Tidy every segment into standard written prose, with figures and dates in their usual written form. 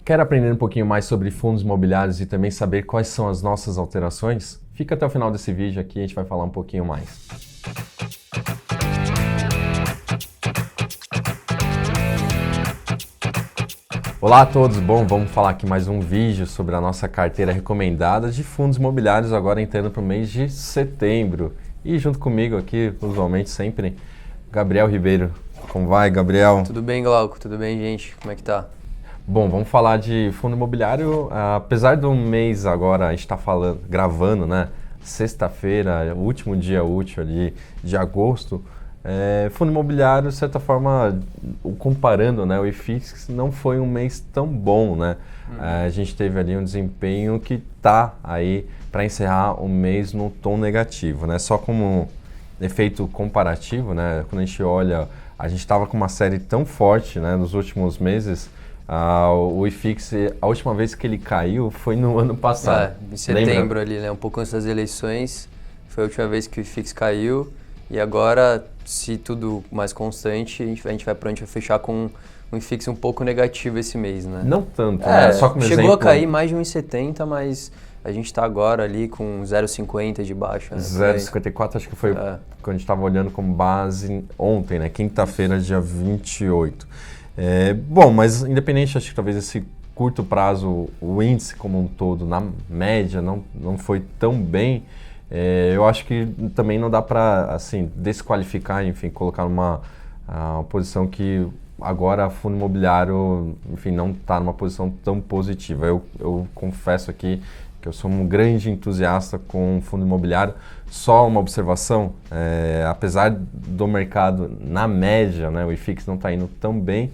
Quer aprender um pouquinho mais sobre fundos imobiliários e também saber quais são as nossas alterações? Fica até o final desse vídeo aqui, a gente vai falar um pouquinho mais. Olá a todos, bom, vamos falar aqui mais um vídeo sobre a nossa carteira recomendada de fundos imobiliários agora entrando para o mês de setembro. E junto comigo aqui, usualmente sempre, Gabriel Ribeiro. Como vai, Gabriel? Tudo bem, Glauco? Tudo bem, gente? Como é que tá? Bom, vamos falar de fundo imobiliário. Apesar do mês agora, a gente está gravando, né? Sexta-feira, o último dia útil ali de agosto. Fundo imobiliário, de certa forma, comparando, né, o IFIX, não foi um mês tão bom, né? A gente teve ali um desempenho que tá aí para encerrar o mês no tom negativo, né? Só como efeito comparativo, né? Quando a gente olha, a gente estava com uma série tão forte, né, nos últimos meses. O IFIX, a última vez que ele caiu foi no ano passado. Em setembro. Lembra? Ali, né? Um pouco antes das eleições, foi a última vez que o IFIX caiu. E agora, se tudo mais constante, a gente vai fechar com um IFIX um pouco negativo esse mês, né? Não tanto, né? Só como chegou exemplo, a cair mais de 1,70, mas a gente está agora ali com 0,50 de baixa. Né? 0,54 acho que foi quando a gente estava olhando como base ontem, né? Quinta-feira, dia 28. Bom, mas independente, acho que talvez esse curto prazo, o índice como um todo, na média, não foi tão bem. Eu acho que também não dá para assim, desqualificar, enfim, colocar uma posição que agora fundo imobiliário, enfim, não está numa posição tão positiva. Eu confesso aqui que eu sou um grande entusiasta com fundo imobiliário. Só uma observação, apesar do mercado, na média, né, o IFIX não está indo tão bem,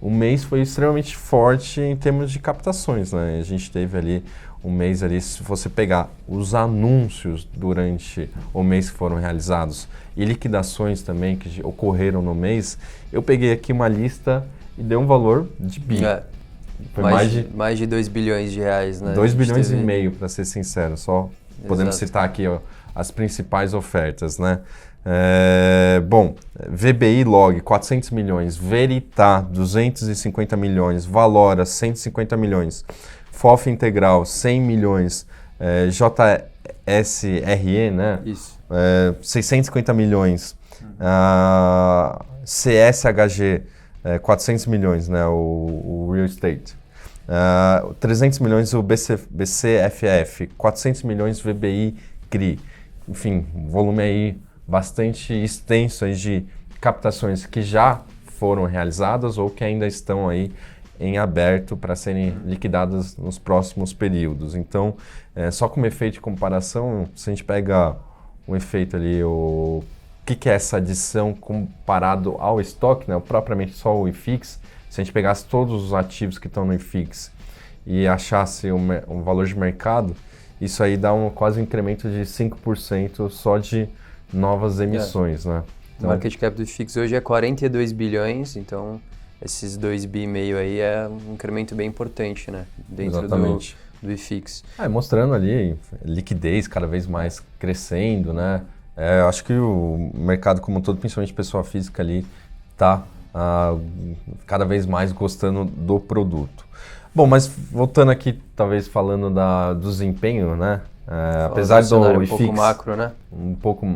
o mês foi extremamente forte em termos de captações, né? A gente teve ali um mês ali, se você pegar os anúncios durante o mês que foram realizados e liquidações também que ocorreram no mês, eu peguei aqui uma lista e dei um valor de bi. Foi mais de 2 bilhões de reais, né? 2 bilhões e meio, para ser sincero, só podemos citar aqui as principais ofertas, né? Bom, VBI Log 400 milhões, Veritá 250 milhões, Valora 150 milhões, FOF Integral 100 milhões, JSRE, né? Isso. 650 milhões, CSHG 400 milhões, né? O Real Estate. 300 milhões o BCFF, 400 milhões VBI CRI. Enfim, volume aí bastante extenso aí de captações que já foram realizadas ou que ainda estão aí em aberto para serem liquidadas nos próximos períodos. Então, só como efeito de comparação, se a gente pega um efeito ali, o que é essa adição comparado ao estoque, né, propriamente só o IFIX, se a gente pegasse todos os ativos que estão no IFIX e achasse um valor de mercado, isso aí dá quase um incremento de 5% só de novas emissões, né? Então, o market cap do IFIX hoje é 42 bilhões, então esses 2 bi e meio aí é um incremento bem importante, né? Dentro do IFIX. Mostrando ali liquidez cada vez mais crescendo, né? Acho que o mercado como um todo, principalmente pessoa física ali, está cada vez mais gostando do produto. Bom, mas voltando aqui, talvez falando do desempenho, né? Apesar do IFIX... Um pouco macro, né? Um pouco...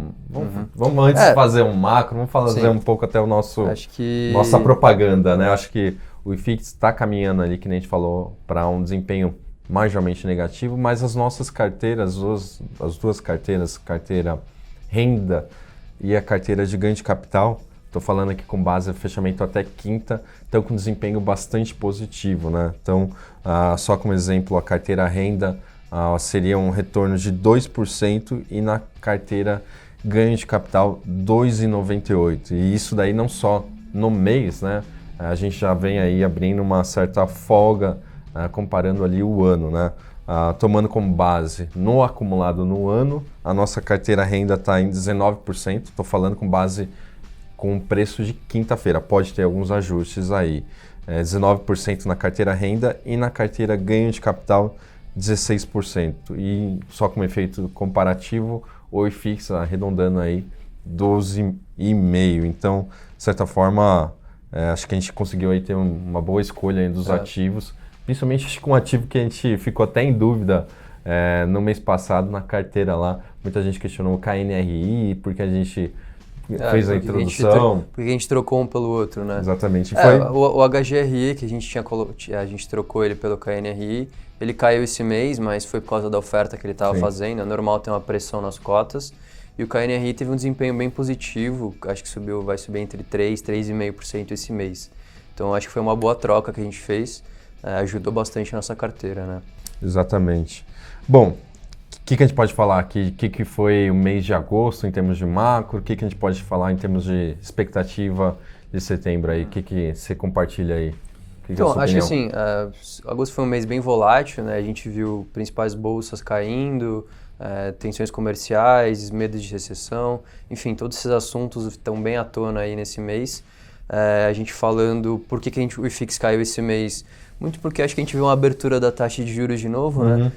Vamos antes fazer um macro, vamos fazer um pouco até nossa propaganda, né? Acho que o IFIX está caminhando ali, que nem a gente falou, para um desempenho majormente negativo, mas as nossas carteiras, as duas carteiras, carteira renda e a carteira de ganho de capital, estou falando aqui com base no fechamento até quinta, estão com desempenho bastante positivo, né? Então, só como exemplo, a carteira renda seria um retorno de 2% e na carteira ganho de capital 2,98%. E isso daí não só no mês, né? A gente já vem aí abrindo uma certa folga comparando ali o ano, né? Tomando como base no acumulado no ano, a nossa carteira renda está em 19%. Estou falando com base com o preço de quinta-feira, pode ter alguns ajustes aí. 19% na carteira renda e na carteira ganho de capital 16%. E só como efeito comparativo, o IFIX arredondando aí 12,5%. Então, de certa forma, acho que a gente conseguiu aí ter uma boa escolha aí dos ativos principalmente acho que um ativo que a gente ficou até em dúvida no mês passado na carteira lá. Muita gente questionou o KNRI, porque a gente fez a introdução. Porque a gente trocou um pelo outro, né? Exatamente. O HGRI, que a gente trocou ele pelo KNRI, ele caiu esse mês, mas foi por causa da oferta que ele estava fazendo. É normal ter uma pressão nas cotas. E o KNRI teve um desempenho bem positivo, acho que vai subir entre 3% e 3,5% esse mês. Então acho que foi uma boa troca que a gente fez, ajudou bastante a nossa carteira, né? Exatamente. Bom, o que a gente pode falar aqui? O que foi o mês de agosto em termos de macro? O que a gente pode falar em termos de expectativa de setembro aí? O que você compartilha aí? Então, acho que assim, agosto foi um mês bem volátil, né? A gente viu principais bolsas caindo, tensões comerciais, medo de recessão, enfim, todos esses assuntos estão bem à tona aí nesse mês. A gente falando por que o IFIX caiu esse mês, muito porque acho que a gente viu uma abertura da taxa de juros de novo, né?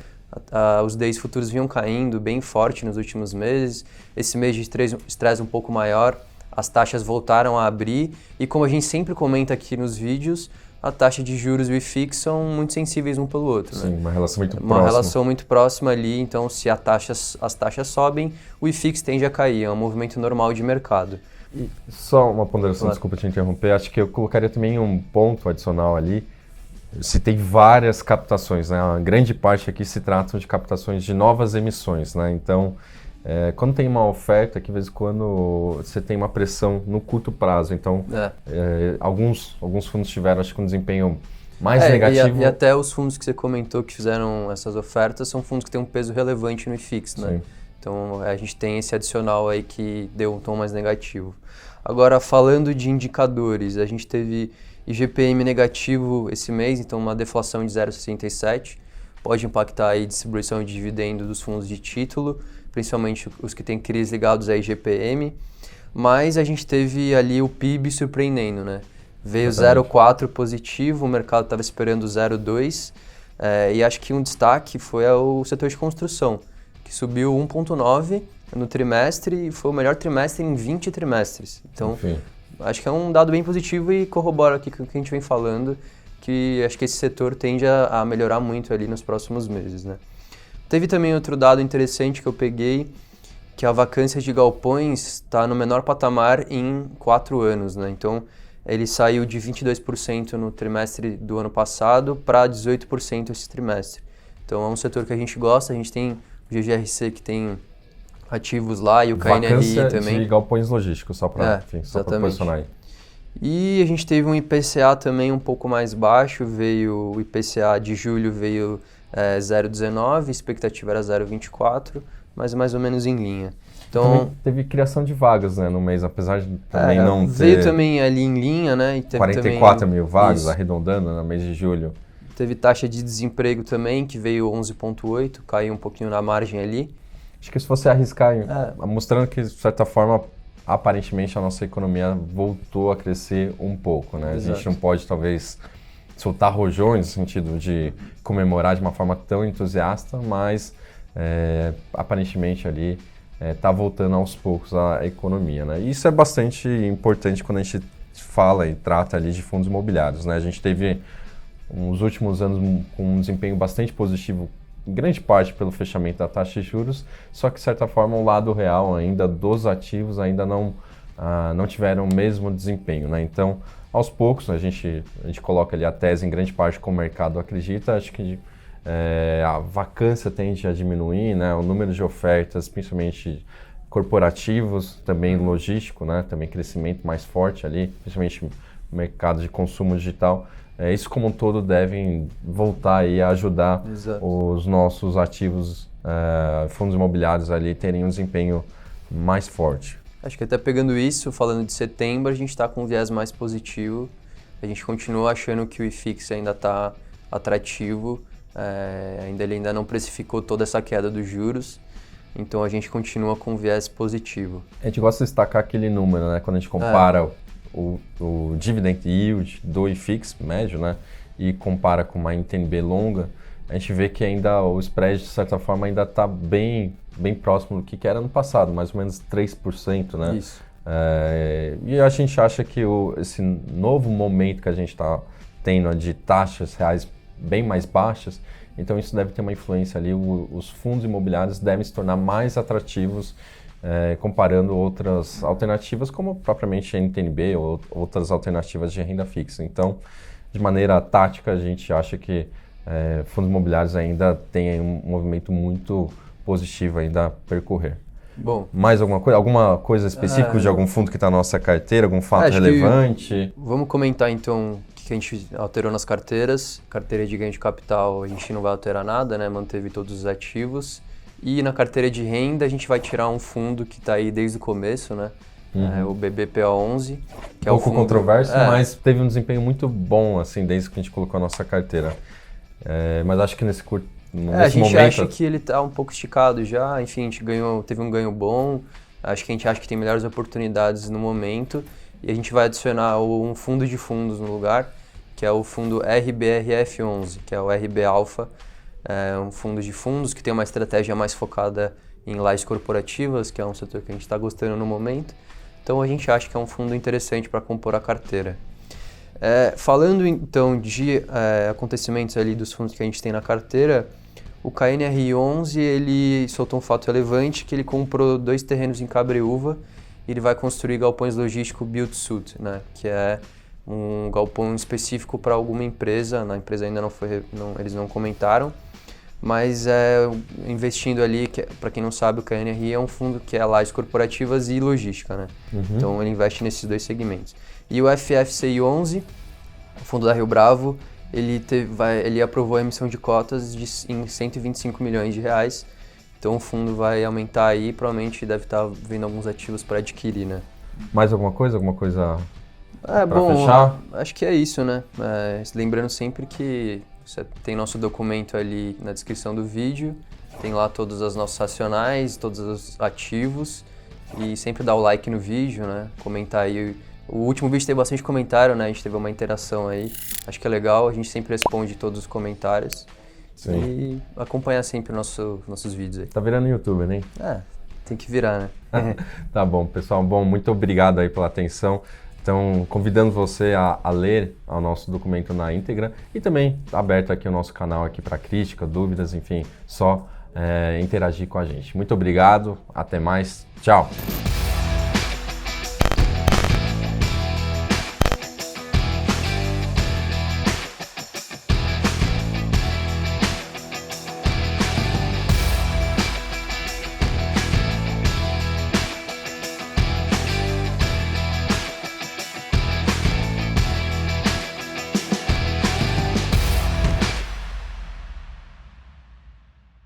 Os DIs futuros vinham caindo bem forte nos últimos meses, esse mês de estresse um pouco maior, as taxas voltaram a abrir e como a gente sempre comenta aqui nos vídeos, a taxa de juros e o IFIX são muito sensíveis um pelo outro. Sim, né? Uma relação muito próxima. Uma relação muito próxima ali, então se as taxas sobem, o IFIX tende a cair, é um movimento normal de mercado. E só uma ponderação, desculpa te interromper, acho que eu colocaria também um ponto adicional ali. Se tem várias captações, né? A grande parte aqui se tratam de captações de novas emissões, né? Então, quando tem uma oferta, que de vez em quando você tem uma pressão no curto prazo. Então, alguns fundos tiveram, acho que um desempenho mais negativo. E até os fundos que você comentou que fizeram essas ofertas são fundos que têm um peso relevante no IFIX, né? Sim. Então, a gente tem esse adicional aí que deu um tom mais negativo. Agora, falando de indicadores, a gente teve IGPM negativo esse mês, então uma deflação de 0,67. Pode impactar aí a distribuição de dividendo dos fundos de título, principalmente os que têm CRIs ligados a IGPM. Mas a gente teve ali o PIB surpreendendo, né? Veio 0,4 positivo, o mercado estava esperando 0,2. E acho que um destaque foi o setor de construção, que subiu 1,9 no trimestre e foi o melhor trimestre em 20 trimestres. Então, enfim, acho que é um dado bem positivo e corrobora aqui com o que a gente vem falando, que acho que esse setor tende a melhorar muito ali nos próximos meses, né? Teve também outro dado interessante que eu peguei, que a vacância de galpões está no menor patamar em 4 anos, né? Então, ele saiu de 22% no trimestre do ano passado para 18% esse trimestre. Então, é um setor que a gente gosta, a gente tem o GGRC que tem ativos lá e o KNRI também. De galpões logísticos, só para posicionar aí. E a gente teve um IPCA também um pouco mais baixo, o IPCA de julho veio 0,19, a expectativa era 0,24, mas mais ou menos em linha. Então, também teve criação de vagas, né, no mês, apesar de também não ter... Veio também ali em linha, né? E teve 44 também, mil vagas, isso, arredondando, no mês de julho. Teve taxa de desemprego também, que veio 11,8, caiu um pouquinho na margem ali. Acho que se você arriscar, mostrando que, de certa forma, aparentemente a nossa economia voltou a crescer um pouco, né? Exato. A gente não pode, talvez, soltar rojões no sentido de comemorar de uma forma tão entusiasta, mas aparentemente ali está voltando aos poucos a economia, né? E isso é bastante importante quando a gente fala e trata ali de fundos imobiliários, né? A gente teve uns últimos anos com um desempenho bastante positivo, em grande parte pelo fechamento da taxa de juros, só que de certa forma o lado real ainda dos ativos ainda não tiveram o mesmo desempenho, né? Então, aos poucos, a gente coloca ali a tese em grande parte como o mercado acredita, acho que a vacância tende a diminuir, né? O número de ofertas, principalmente corporativos, também logístico, né? Também crescimento mais forte ali, principalmente no mercado de consumo digital. Isso como um todo devem voltar aí a ajudar os nossos ativos, fundos imobiliários ali terem um desempenho mais forte. Acho que até pegando isso, falando de setembro, a gente está com um viés mais positivo. A gente continua achando que o IFIX ainda está atrativo, ele ainda não precificou toda essa queda dos juros, então a gente continua com um viés positivo. A gente gosta de destacar aquele número, né? Quando a gente compara o dividend yield do IFIX médio, né, e compara com uma NTNB longa, a gente vê que ainda o spread, de certa forma, ainda está bem próximo do que era no passado, mais ou menos 3%, né? Isso. E a gente acha que esse novo momento que a gente está tendo de taxas reais bem mais baixas, então isso deve ter uma influência ali, os fundos imobiliários devem se tornar mais atrativos comparando outras alternativas, como propriamente NTNB ou outras alternativas de renda fixa. Então, de maneira tática, a gente acha que fundos imobiliários ainda têm um movimento muito positivo ainda a percorrer. Bom, mais alguma coisa específica de algum fundo que está na nossa carteira, algum fato relevante? Vamos comentar então o que a gente alterou nas carteiras. Carteira de ganho de capital a gente não vai alterar nada, né? Manteve todos os ativos. E na carteira de renda a gente vai tirar um fundo que está aí desde o começo, né? O BBPA11, que é o fundo controverso, mas teve um desempenho muito bom assim desde que a gente colocou a nossa carteira. Mas acho que nesse a gente acha que ele está um pouco esticado já, enfim, a gente teve um ganho bom, acho que a gente acha que tem melhores oportunidades no momento e a gente vai adicionar um fundo de fundos no lugar, que é o fundo RBRF11, que é o RB Alpha, um fundo de fundos que tem uma estratégia mais focada em lajes corporativas, que é um setor que a gente está gostando no momento, então a gente acha que é um fundo interessante para compor a carteira. Falando então de acontecimentos ali dos fundos que a gente tem na carteira, o KNR11 ele soltou um fato relevante que ele comprou 2 terrenos em Cabreúva e ele vai construir galpões logísticos build-to-suit, né? Que é um galpão específico para alguma empresa. Na empresa ainda eles não comentaram, mas investindo ali, para quem não sabe, o KNR é um fundo que é lajes corporativas e logística, né? Então ele investe nesses 2 segmentos. E o FFCI11, o fundo da Rio Bravo, ele aprovou a emissão de cotas em 125 milhões de reais. Então o fundo vai aumentar aí, provavelmente deve estar vendo alguns ativos para adquirir, né? Mais alguma coisa? Alguma coisa para fechar? Acho que é isso, né? Lembrando sempre que você tem nosso documento ali na descrição do vídeo, tem lá todos os nossos racionais, todos os ativos, e sempre dá o like no vídeo, né? Comentar aí. O último vídeo teve bastante comentário, né? A gente teve uma interação aí. Acho que é legal, a gente sempre responde todos os comentários. Sim. E acompanhar sempre nossos vídeos aí. Tá virando youtuber, né? Tem que virar, né? Tá bom, pessoal. Bom, muito obrigado aí pela atenção. Então, convidando você a ler o nosso documento na íntegra e também aberto aqui o nosso canal aqui para crítica, dúvidas, enfim, só interagir com a gente. Muito obrigado, até mais, tchau!